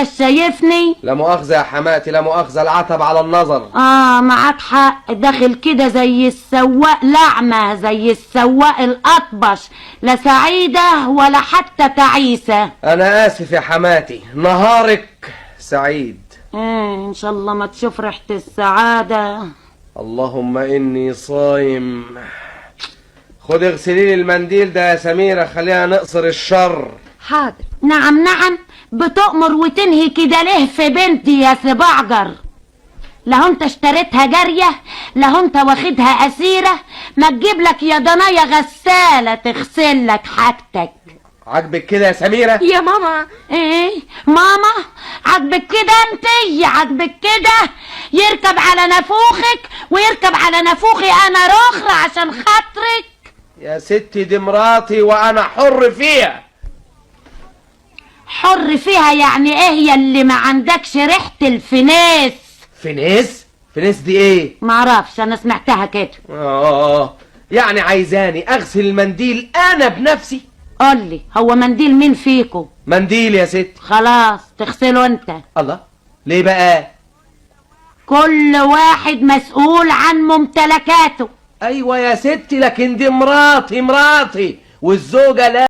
شايفني؟ لا مؤاخذة يا حماتي، لا مؤاخذة، العتب على النظر. معاك حق، داخل كده زي السواق لعمة، زي السواق الأطبش، لا سعيدة ولا حتى تعيسة. أنا آسف يا حماتي، نهارك سعيد. إن شاء الله ما تشوف ريحة السعادة. اللهم إني صايم. خد اغسلي لي المنديل ده يا سميرة، خلينا نقصر الشر. حاضر. نعم نعم، بتؤمر وتنهي كده ليه في بنتي يا سبعجر؟ لو انت اشتريتها جارية، لو انت واخدها اسيرة، ما تجيب لك يا ضنايا غسالة تغسل لك حاجتك. عاجبك كده يا سميرة؟ يا ماما. ايه ماما؟ عاجبك كده انتي؟ عاجبك كده؟ يركب على نافوخك ويركب على نافوخي انا رخرة عشان خاطرك؟ يا ستي دي مراتي وانا حر فيها. حر فيها يعني ايه يا اللي ما عندكش ريحة الفناس؟ فنيس؟ فنيس دي ايه؟ معرفش، انا سمعتها كده. يعني عايزاني اغسل المنديل انا بنفسي؟ قولي، هو منديل مين فيكو؟ منديل يا ستي. خلاص تغسله انت. الله، ليه بقى؟ كل واحد مسؤول عن ممتلكاته. ايوه يا ستي، لكن دي مراتي والزوجة لا.